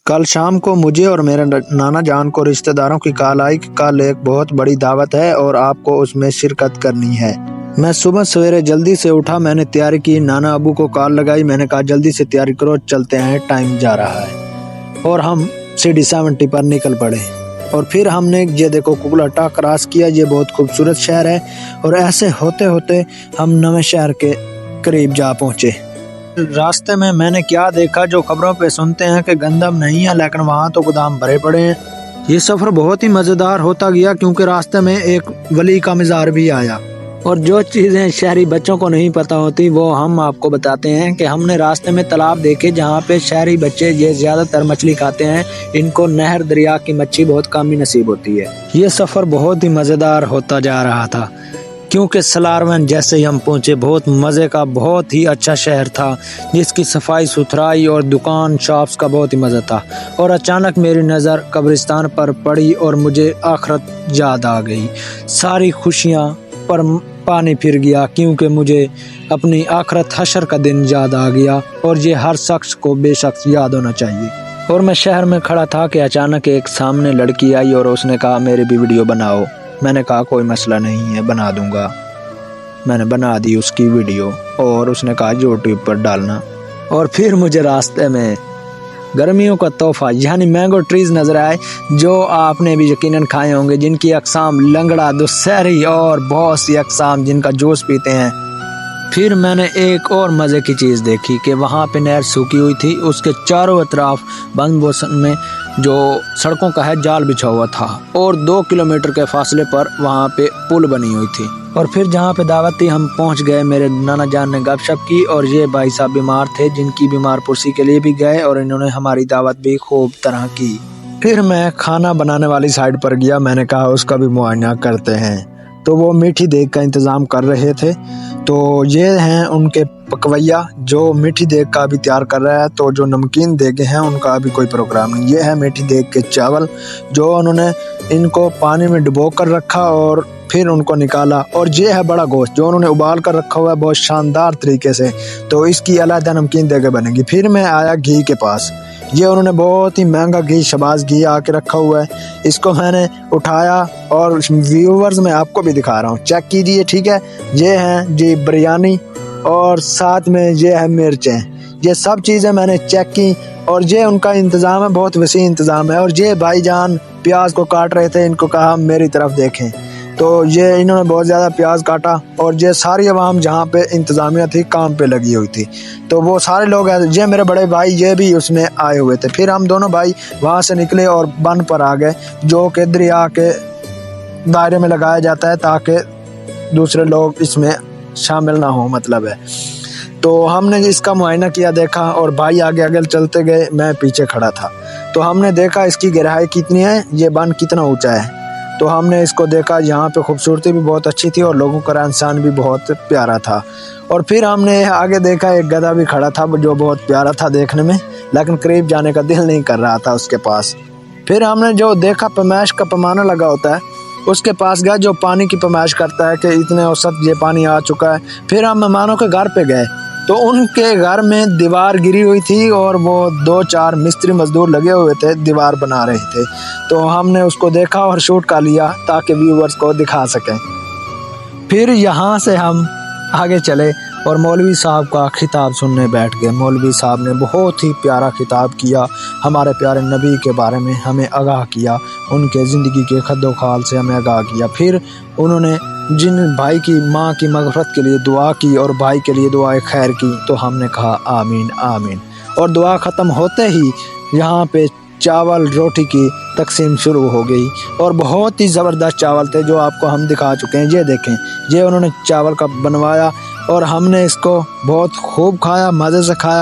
کل شام کو مجھے اور میرے نانا جان کو رشتہ داروں کی کال آئی کہ کل ایک بہت بڑی دعوت ہے اور آپ کو اس میں شرکت کرنی ہے۔ میں صبح سویرے جلدی سے اٹھا، میں نے تیاری کی، نانا ابو کو کال لگائی، میں نے کہا جلدی سے تیاری کرو، چلتے ہیں، ٹائم جا رہا ہے، اور ہم CD 70 پر نکل پڑے۔ اور پھر ہم نے یہ دیکھو کوکلاٹا کراس کیا، یہ بہت خوبصورت شہر ہے، اور ایسے ہوتے ہوتے ہم نویں شہر کے قریب جا پہنچے۔ راستے میں نے کیا دیکھا، جو خبروں پہ سنتے ہیں کہ گندم نہیں ہے، لیکن وہاں تو گودام بھرے پڑے ہیں۔ یہ سفر بہت ہی مزیدار ہوتا گیا، کیونکہ راستے میں ایک ولی کا مزار بھی آیا، اور جو چیزیں شہری بچوں کو نہیں پتہ ہوتی وہ ہم آپ کو بتاتے ہیں کہ ہم نے راستے میں تالاب دیکھے جہاں پہ شہری بچے یہ زیادہ تر مچھلی کھاتے ہیں، ان کو نہر دریا کی مچھلی بہت کم ہی نصیب ہوتی ہے۔ یہ سفر بہت ہی مزیدار ہوتا جا رہا تھا، کیونکہ سلارون جیسے ہی ہم پہنچے، بہت مزے کا، بہت ہی اچھا شہر تھا، جس کی صفائی ستھرائی اور دکان شاپس کا بہت ہی مزہ تھا۔ اور اچانک میری نظر قبرستان پر پڑی اور مجھے آخرت یاد آ گئی، ساری خوشیاں پر پانی پھر گیا، کیونکہ مجھے اپنی آخرت حشر کا دن یاد آ گیا، اور یہ ہر شخص کو بے شک یاد ہونا چاہیے۔ اور میں شہر میں کھڑا تھا کہ اچانک ایک سامنے لڑکی آئی اور اس نے کہا میری بھی ویڈیو بناؤ۔ میں نے کہا کوئی مسئلہ نہیں ہے، بنا دوں گا۔ میں نے بنا دی اس کی ویڈیو، اور اس نے کہا YouTube پر ڈالنا۔ اور پھر مجھے راستے میں گرمیوں کا تحفہ یعنی مینگو ٹریز نظر آئے، جو آپ نے بھی یقیناً کھائے ہوں گے، جن کی اقسام لنگڑا، دسہری اور بہت سی اقسام جن کا جوس پیتے ہیں۔ پھر میں نے ایک اور مزے کی چیز دیکھی کہ وہاں پہ نہر سوکھی ہوئی تھی، اس کے چاروں اطراف بند موسم میں جو سڑکوں کا ہے جال بچھا ہوا تھا، اور 2 کلومیٹر کے فاصلے پر وہاں پہ پل بنی ہوئی تھی۔ اور پھر جہاں پہ دعوت تھی ہم پہنچ گئے، میرے نانا جان نے گپ شپ کی، اور یہ بھائی صاحب بیمار تھے جن کی بیمار پرسی کے لیے بھی گئے، اور انہوں نے ہماری دعوت بھی خوب طرح کی۔ پھر میں کھانا بنانے والی سائڈ پر گیا، میں نے کہا اس کا بھی معائنہ کرتے ہیں، تو وہ میٹھی دیگ کا انتظام کر رہے تھے۔ تو یہ ہیں ان کے پکویا، جو میٹھی دیگ کا بھی تیار کر رہا ہے، تو جو نمکین دیگیں ہیں ان کا بھی کوئی پروگرام نہیں۔ یہ ہے میٹھی دیگ کے چاول، جو انہوں نے ان کو پانی میں ڈبو کر رکھا اور پھر ان کو نکالا، اور یہ ہے بڑا گوشت جو انہوں نے ابال کر رکھا ہوا ہے بہت شاندار طریقے سے، تو اس کی علیحدہ نمکین دیگیں بنیں گی۔ پھر میں آیا گھی کے پاس، یہ انہوں نے بہت ہی مہنگا گھی، شباز گھی آ کے رکھا ہوا ہے، اس کو میں نے اٹھایا اور ویورز میں آپ کو بھی دکھا رہا ہوں، چیک کیجئے، ٹھیک ہے۔ یہ ہیں جی بریانی، اور ساتھ میں یہ ہے مرچیں، یہ سب چیزیں میں نے چیک کی، اور یہ ان کا انتظام ہے، بہت وسیع انتظام ہے۔ اور یہ بھائی جان پیاز کو کاٹ رہے تھے، ان کو کہا میری طرف دیکھیں، تو یہ انہوں نے بہت زیادہ پیاز کاٹا، اور یہ ساری عوام جہاں پہ انتظامیہ تھی کام پہ لگی ہوئی تھی، تو وہ سارے لوگ، یہ میرے بڑے بھائی یہ بھی اس میں آئے ہوئے تھے۔ پھر ہم دونوں بھائی وہاں سے نکلے اور بن پر آ گئے، جو کہ دریا کے دائرے میں لگایا جاتا ہے تاکہ دوسرے لوگ اس میں شامل نہ ہوں، مطلب ہے۔ تو ہم نے اس کا معائنہ کیا، دیکھا، اور بھائی آگے آگے چلتے گئے، میں پیچھے کھڑا تھا، تو ہم نے دیکھا اس کی گہرائی کتنی ہے، یہ بن کتنا اونچا ہے، تو ہم نے اس کو دیکھا، یہاں پہ خوبصورتی بھی بہت اچھی تھی اور لوگوں کا رہن سہن بھی بہت پیارا تھا۔ اور پھر ہم نے آگے دیکھا ایک گدھا بھی کھڑا تھا جو بہت پیارا تھا دیکھنے میں، لیکن قریب جانے کا دل نہیں کر رہا تھا اس کے پاس۔ پھر ہم نے جو دیکھا پیمائش کا پیمانہ لگا ہوتا ہے، اس کے پاس گئے جو پانی کی پیمائش کرتا ہے کہ اتنے اوسط یہ پانی آ چکا ہے۔ پھر ہم مہمانوں کے گھر پہ گئے، تو ان کے گھر میں دیوار گری ہوئی تھی، اور وہ 2-4 مستری مزدور لگے ہوئے تھے، دیوار بنا رہے تھے، تو ہم نے اس کو دیکھا اور شوٹ کر لیا تاکہ ویورز کو دکھا سکیں۔ پھر یہاں سے ہم آگے چلے اور مولوی صاحب کا خطاب سننے بیٹھ گئے۔ مولوی صاحب نے بہت ہی پیارا خطاب کیا، ہمارے پیارے نبی کے بارے میں ہمیں آگاہ کیا، ان کے زندگی کے خد و خال سے ہمیں آگاہ کیا۔ پھر انہوں نے جن بھائی کی ماں کی مغفرت کے لیے دعا کی اور بھائی کے لیے دعائے خیر کی، تو ہم نے کہا آمین آمین۔ اور دعا ختم ہوتے ہی یہاں پہ چاول روٹی کی تقسیم شروع ہو گئی، اور بہت ہی زبردست چاول تھے جو آپ کو ہم دکھا چکے ہیں۔ یہ دیکھیں، یہ انہوں نے چاول کا بنوایا، اور ہم نے اس کو بہت خوب کھایا، مزے سے کھایا۔